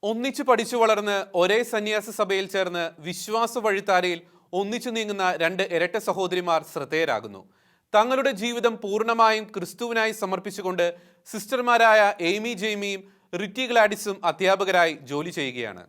ഒന്നിച്ചു പഠിച്ചു വളർന്ന് ഒരേ സന്യാസ സഭയിൽ ചേർന്ന് വിശ്വാസ വഴിത്താരയിൽ ഒന്നിച്ചു നീങ്ങുന്ന രണ്ട് ഇരട്ട സഹോദരിമാർ ശ്രദ്ധേയരാകുന്നു. തങ്ങളുടെ ജീവിതം പൂർണ്ണമായും ക്രിസ്തുവിനായി സമർപ്പിച്ചുകൊണ്ട് സിസ്റ്റർമാരായ എയ്മി ജെയ്മിയും റിറ്റി ഗ്ലാഡിസും അധ്യാപകരായി ജോലി ചെയ്യുകയാണ്.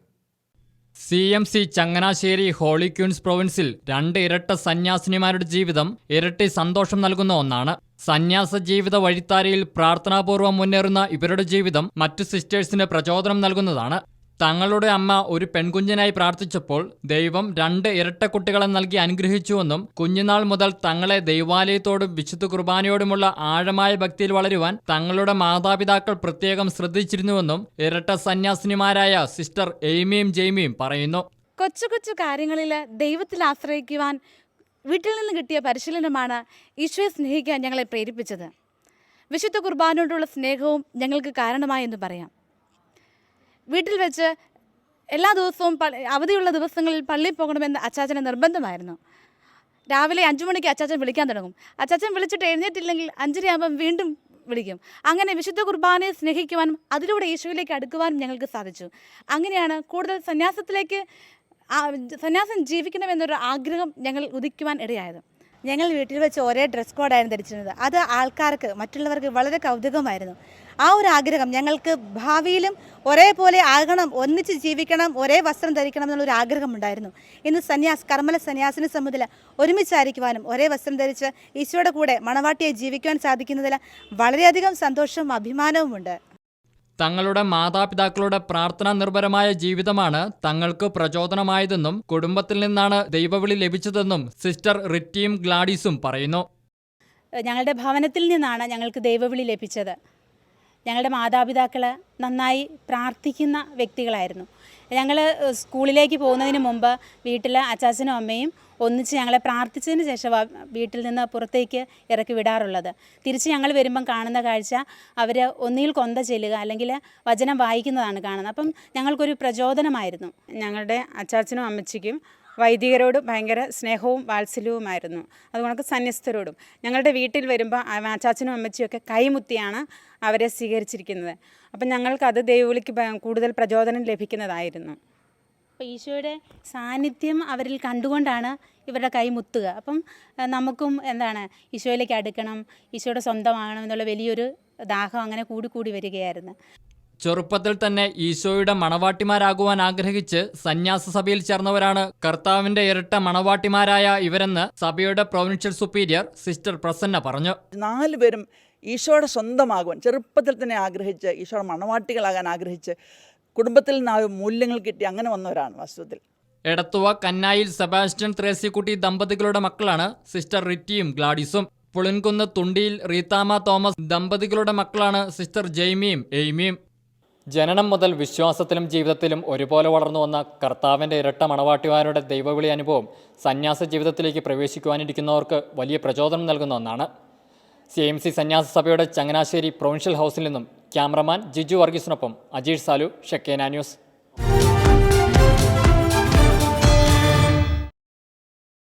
CMC ചങ്ങനാശ്ശേരി ഹോളി ക്യൂൻസ് പ്രൊവിൻസിൽ രണ്ട് ഇരട്ട സന്യാസിനിമാരുടെ ജീവിതം ഇരട്ടി സന്തോഷം നൽകുന്ന ഒന്നാണ്. സന്യാസ ജീവിത വഴിത്താരയിൽ പ്രാർത്ഥനാപൂർവ്വം മുന്നേറുന്ന ഇവരുടെ ജീവിതം മറ്റു സിസ്റ്റേഴ്സിന് പ്രചോദനം നൽകുന്നതാണ്. തങ്ങളുടെ അമ്മ ഒരു പെൺകുഞ്ഞിനായി പ്രാർത്ഥിച്ചപ്പോൾ ദൈവം രണ്ട് ഇരട്ട കുട്ടികളെ നൽകി അനുഗ്രഹിച്ചുവെന്നും കുഞ്ഞുനാൾ മുതൽ തങ്ങളെ ദൈവാലയത്തോടും വിശുദ്ധ കുർബാനയോടുമുള്ള ആഴമായ ഭക്തിയിൽ വളരുവാൻ തങ്ങളുടെ മാതാപിതാക്കൾ പ്രത്യേകം ശ്രദ്ധിച്ചിരുന്നുവെന്നും ഇരട്ട സന്യാസിനിമാരായ സിസ്റ്റർ എയ്മിയും ജെയ്മിയും പറയുന്നു. കൊച്ചു കൊച്ചു കാര്യങ്ങളിൽ ദൈവത്തിൽ ആശ്രയിക്കുവാൻ വീട്ടിൽ നിന്ന് കിട്ടിയ പരിശീലനമാണ് ഈശോയെ സ്നേഹിക്കാൻ ഞങ്ങളെ പ്രേരിപ്പിച്ചത്. വിശുദ്ധ കുർബാനയോടുള്ള സ്നേഹവും ഞങ്ങൾക്ക് കാരണമായെന്ന് പറയാം. വീട്ടിൽ വെച്ച് എല്ലാ ദിവസവും അവധിയുള്ള ദിവസങ്ങളിൽ പള്ളിയിൽ പോകണമെന്ന് അച്ചാച്ചന് നിർബന്ധമായിരുന്നു. രാവിലെ 5 മണിക്ക് അച്ചാച്ചൻ വിളിക്കാൻ തുടങ്ങും. അച്ചാച്ചൻ വിളിച്ചിട്ട് എഴുന്നേറ്റില്ലെങ്കിൽ 5:30 വീണ്ടും വിളിക്കും. അങ്ങനെ വിശുദ്ധ കുർബാനയെ സ്നേഹിക്കുവാനും അതിലൂടെ ഈശോയിലേക്ക് അടുക്കുവാനും ഞങ്ങൾക്ക് സാധിച്ചു. അങ്ങനെയാണ് കൂടുതൽ സന്യാസം ജീവിക്കണമെന്നൊരു ആഗ്രഹം ഞങ്ങൾ ഉദിക്കുവാൻ ഇടയായത്. ഞങ്ങൾ വീട്ടിൽ വെച്ച് ഒരേ ഡ്രസ് കോഡായിരുന്നു ധരിച്ചിരുന്നത്. അത് ആൾക്കാർക്ക് മറ്റുള്ളവർക്ക് വളരെ കൗതുകമായിരുന്നു. ആ ഒരു ആഗ്രഹം ഞങ്ങൾക്ക് ഭാവിയിലും ഒരേപോലെ ആകണം, ഒന്നിച്ച് ജീവിക്കണം, ഒരേ വസ്ത്രം ധരിക്കണം എന്നുള്ളൊരു ആഗ്രഹമുണ്ടായിരുന്നു. ഇന്ന് കർമ്മല സന്യാസിനി സമുദായം ഒരുമിച്ചായിരിക്കുവാനും ഒരേ വസ്ത്രം ധരിച്ച് ഈശോയുടെ കൂടെ മണവാട്ടിയെ ജീവിക്കുവാൻ സാധിക്കുന്നതിൽ വളരെയധികം സന്തോഷവും അഭിമാനവുമുണ്ട്. തങ്ങളുടെ മാതാപിതാക്കളുടെ പ്രാർത്ഥനാ നിർഭരമായ ജീവിതമാണ് തങ്ങൾക്ക് പ്രചോദനമായതെന്നും കുടുംബത്തിൽ നിന്നാണ് ദൈവവിളി ലഭിച്ചതെന്നും സിസ്റ്റർ റിറ്റിയും ഗ്ലാഡീസും പറയുന്നു. ഞങ്ങളുടെ ഭവനത്തിൽ നിന്നാണ് ഞങ്ങൾക്ക് ദൈവവിളി ലഭിച്ചത്. ഞങ്ങളുടെ മാതാപിതാക്കൾ നന്നായി പ്രാർത്ഥിക്കുന്ന വ്യക്തികളായിരുന്നു. ഞങ്ങൾ സ്കൂളിലേക്ക് പോകുന്നതിന് മുമ്പ് വീട്ടിൽ അച്ചാച്ചനും അമ്മയും ഒന്നിച്ച് ഞങ്ങളെ പ്രാർത്ഥിച്ചതിന് ശേഷം വീട്ടിൽ നിന്ന് പുറത്തേക്ക് ഇറക്കി വിടാറുള്ളത്. തിരിച്ച് ഞങ്ങൾ വരുമ്പം കാണുന്ന കാഴ്ച അവർ ഒന്നിൽ കൊന്ത ചെല്ലുക അല്ലെങ്കിൽ വചനം വായിക്കുന്നതാണ് കാണുന്നത്. അപ്പം ഞങ്ങൾക്കൊരു പ്രചോദനമായിരുന്നു. ഞങ്ങളുടെ അച്ചാച്ചനും അമ്മച്ചിക്കും വൈദികരോട് ഭയങ്കര സ്നേഹവും വാത്സല്യവുമായിരുന്നു. അതുകൊണ്ട് സന്യസ്തരോടും ഞങ്ങളുടെ വീട്ടിൽ വരുമ്പോൾ അച്ചാച്ചനും അമ്മച്ചിയൊക്കെ കൈമുത്തിയാണ് അവരെ സ്വീകരിച്ചിരിക്കുന്നത്. അപ്പം ഞങ്ങൾക്കത് ദൈവവിളിക്ക് കൂടുതൽ പ്രചോദനം ലഭിക്കുന്നതായിരുന്നു. അപ്പോൾ ഈശോയുടെ സാന്നിധ്യം അവരിൽ കണ്ടുകൊണ്ടാണ് ഇവരുടെ കൈ മുത്തുക. അപ്പം നമുക്കും ഈശോയിലേക്ക് അടുക്കണം, ഈശോയുടെ സ്വന്തമാകണം എന്നുള്ള വലിയൊരു ദാഹം അങ്ങനെ കൂടി വരികയായിരുന്നു. ചെറുപ്പത്തിൽ തന്നെ ഈശോയുടെ മണവാട്ടിമാരാകുവാൻ ആഗ്രഹിച്ച് സന്യാസ സഭയിൽ ചേർന്നവരാണ് കർത്താവിന്റെ ഇരട്ട മണവാട്ടിമാരായ ഇവരെന്ന് സഭയുടെ പ്രൊവിൻഷ്യൽ സുപ്പീരിയർ സിസ്റ്റർ പ്രസന്ന പറഞ്ഞു. 4 പേരും ഈശോയുടെ സ്വന്തമാകുവാൻ ചെറുപ്പത്തിൽ തന്നെ ആഗ്രഹിച്ച് ഈശോയുടെ മണവാട്ടികളാകാൻ ആഗ്രഹിച്ച് കുടുംബത്തിൽ നിന്ന് മൂല്യങ്ങൾ കിട്ടി അങ്ങനെ വന്നവരാണ് വാസ്തവത്തിൽ. എടത്തുവ കന്നായിൽ സെബാസ്റ്റ്യൻ ത്രേസ്യക്കുട്ടി ദമ്പതികളുടെ മക്കളാണ് സിസ്റ്റർ റിറ്റിയും ഗ്ലാഡീസും. പുളിൻകുന്ന് തുണ്ടിയിൽ റീത്താമ തോമസ് ദമ്പതികളുടെ മക്കളാണ് സിസ്റ്റർ ജെയ്മിയും എയ്മിയും. ജനനം മുതൽ വിശ്വാസത്തിലും ജീവിതത്തിലും ഒരുപോലെ വളർന്നു വന്ന കർത്താവിൻ്റെ ഇരട്ട മണവാട്ടിമാരുടെ ദൈവവിളി അനുഭവം സന്യാസ ജീവിതത്തിലേക്ക് പ്രവേശിക്കുവാനിരിക്കുന്നവർക്ക് വലിയ പ്രചോദനം നൽകുന്ന ഒന്നാണ്. CMC സന്യാസ സഭയുടെ ചങ്ങനാശ്ശേരി പ്രൊവിൻഷ്യൽ ഹൗസിൽ നിന്നും ക്യാമറമാൻ ജിജു വർഗീസിനൊപ്പം അജീഷ് സാലു, ഷെക്കേന ന്യൂസ്.